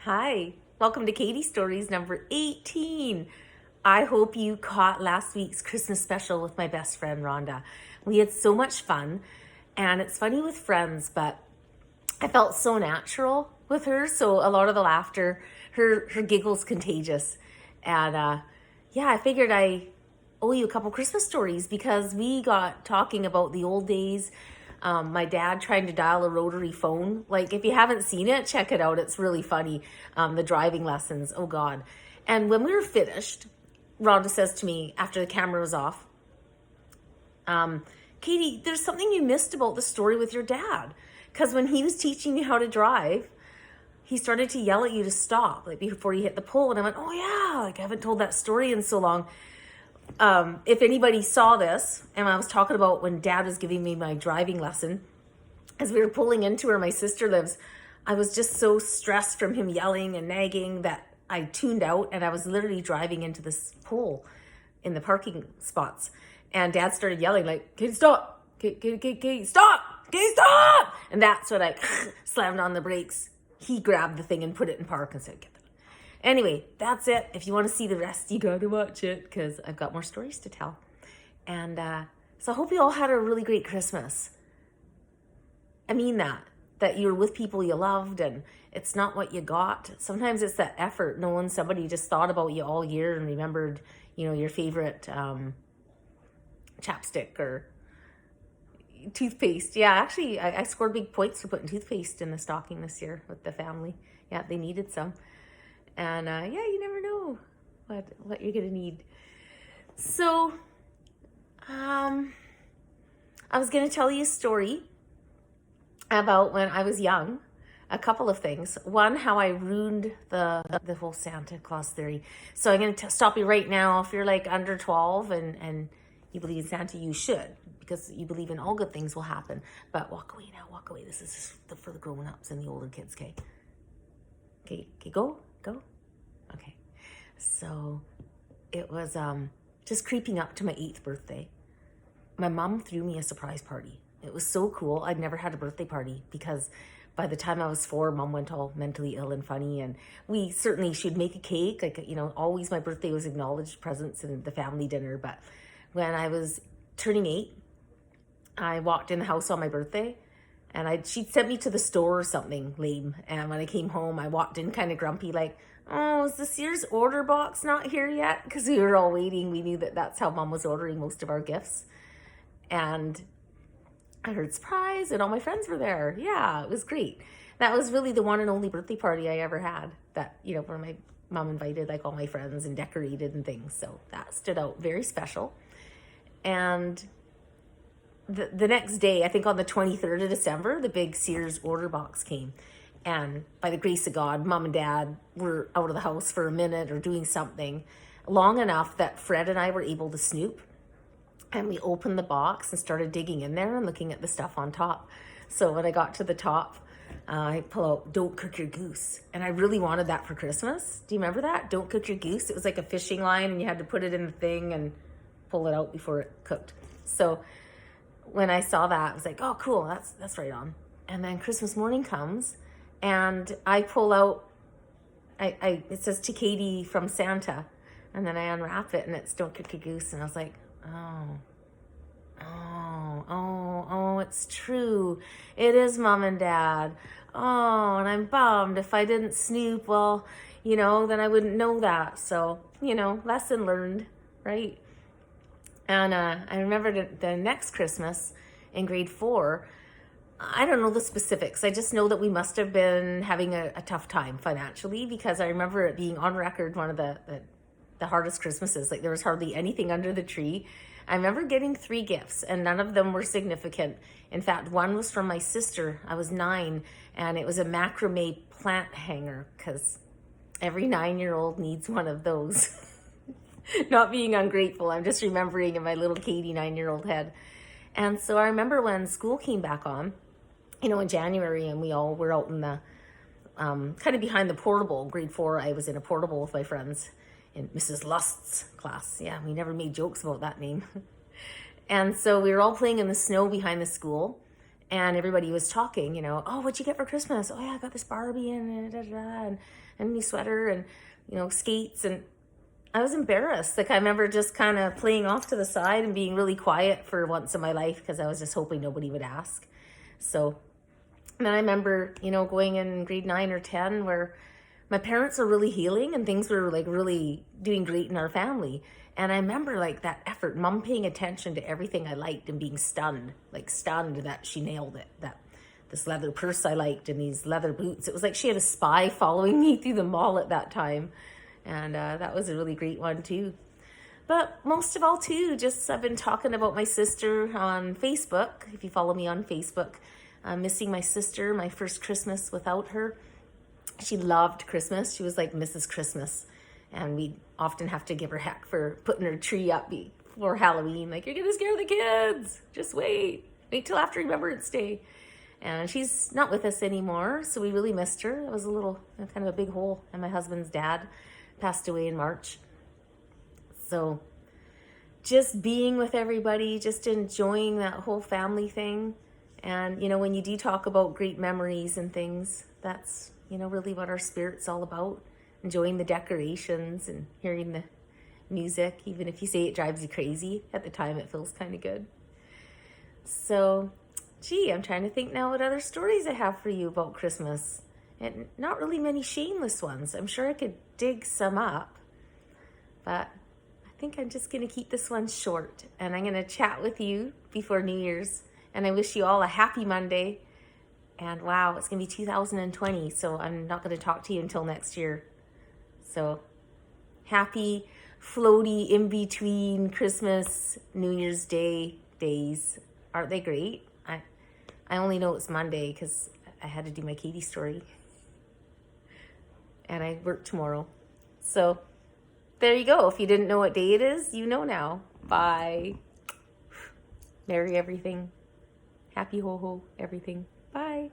Hi, welcome to Katie Stories number 18. I hope you caught last week's Christmas special with my best friend Rhonda. We had so much fun, and it's funny with friends, but I felt so natural with her, so a lot of the laughter, her giggle's contagious. And I figured I owe you a couple Christmas stories because we got talking about the old days. My dad trying to dial a rotary phone. Like, if you haven't seen it, check it out. It's really funny. The driving lessons. Oh, God. And when we were finished, Rhonda says to me after the camera was off, Katie, there's something you missed about the story with your dad. Because when he was teaching you how to drive, he started to yell at you to stop, like before you hit the pole. And I went, oh, yeah, like I haven't told that story in so long. If anybody saw this, and I was talking about when Dad was giving me my driving lesson, as we were pulling into where my sister lives, I was just so stressed from him yelling and nagging that I tuned out, and I was literally driving into this pole in the parking spots. And Dad started yelling like, "Katie, stop! Katie, stop! Katie, stop!" And that's when I slammed on the brakes. He grabbed the thing and put it in park and said, "Get that." Anyway, that's it. If you want to see the rest, you got to watch it because I've got more stories to tell. And so I hope you all had a really great Christmas. I mean that you were with people you loved, and it's not what you got. Sometimes it's that effort, knowing somebody just thought about you all year and remembered, your favorite chapstick or toothpaste. Yeah, actually, I scored big points for putting toothpaste in the stocking this year with the family. Yeah, they needed some. And you never know what you're gonna need. So I was gonna tell you a story about when I was young. A couple of things. One, how I ruined the whole Santa Claus theory. So I'm gonna stop you right now. If you're like under 12 and you believe in Santa, you should, because you believe in all good things will happen. But walk away now. Walk away. This is for the grown-ups and the older kids. Okay, go. Okay. So it was just creeping up to my 8th birthday. My mom threw me a surprise party. It was so cool. I'd never had a birthday party because by the time I was 4, Mom went all mentally ill and funny. And she'd make a cake. Like, always my birthday was acknowledged presents and the family dinner. But when I was turning 8, I walked in the house on my birthday, and she'd sent me to the store or something lame. And when I came home, I walked in kind of grumpy, like, "Oh, is the Sears order box not here yet?" Because we were all waiting. We knew that's how Mom was ordering most of our gifts. And I heard surprise, and all my friends were there. Yeah, it was great. That was really the one and only birthday party I ever had. That, where my mom invited like all my friends and decorated and things. So that stood out, very special. And the next day, I think on the 23rd of December, the big Sears order box came. And by the grace of God, Mom and Dad were out of the house for a minute or doing something long enough that Fred and I were able to snoop. And we opened the box and started digging in there and looking at the stuff on top. So when I got to the top, I pull out "Don't cook your goose." And I really wanted that for Christmas. Do you remember that? "Don't cook your goose." It was like a fishing line, and you had to put it in the thing and pull it out before it cooked. So when I saw that, I was like, oh, cool, that's right on. And then Christmas morning comes, and I pull out, it says "To Katie from Santa," and then I unwrap it, and it's "Don't cook your goose," and I was like, oh, it's true. It is Mom and Dad. Oh, and I'm bummed. If I didn't snoop, well, then I wouldn't know that. So, lesson learned, right? And I remember the next Christmas in grade 4, I don't know the specifics. I just know that we must have been having a tough time financially, because I remember it being on record one of the hardest Christmases. Like, there was hardly anything under the tree. I remember getting 3 gifts, and none of them were significant. In fact, one was from my sister. I was 9, and it was a macrame plant hanger, because every 9-year-old needs one of those. Not being ungrateful, I'm just remembering in my little Katie 9-year-old head. And so I remember when school came back on, in January, and we all were out in the kind of behind the portable. Grade 4, I was in a portable with my friends in Mrs. Lust's class. Yeah, we never made jokes about that name. And so we were all playing in the snow behind the school, And everybody was talking, oh, what'd you get for Christmas? Oh yeah, I got this Barbie and and a new sweater and, skates. And I was embarrassed. Like, I remember just kind of playing off to the side and being really quiet for once in my life because I was just hoping nobody would ask. So, and then I remember, going in grade 9 or 10 where my parents were really healing and things were like really doing great in our family. And I remember like that effort, mom paying attention to everything I liked and being stunned that she nailed it. That this leather purse I liked and these leather boots. It was like she had a spy following me through the mall at that time. And that was a really great one too. But most of all too, just I've been talking about my sister on Facebook. If you follow me on Facebook, missing my sister, my first Christmas without her. She loved Christmas. She was like Mrs. Christmas. And we often have to give her heck for putting her tree up before Halloween. Like, you're going to scare the kids. Just wait. Wait till after Remembrance Day. And she's not with us anymore, so we really missed her. It was a little, kind of a big hole. And my husband's dad passed away in March. So just being with everybody, just enjoying that whole family thing. And, when you do talk about great memories and things, that's, really what our spirit's all about. Enjoying the decorations and hearing the music. Even if you say it drives you crazy, at the time it feels kind of good. So, I'm trying to think now what other stories I have for you about Christmas. And not really many shameless ones. I'm sure I could dig some up. But I think I'm just going to keep this one short. And I'm going to chat with you before New Year's. And I wish you all a happy Monday. And wow, it's going to be 2020. So I'm not going to talk to you until next year. So happy, floaty, in-between Christmas, New Year's Day days. Aren't they great? I only know it's Monday because I had to do my Katie story. And I work tomorrow. So there you go. If you didn't know what day it is, you know now. Bye. Merry everything. Happy ho-ho everything. Bye.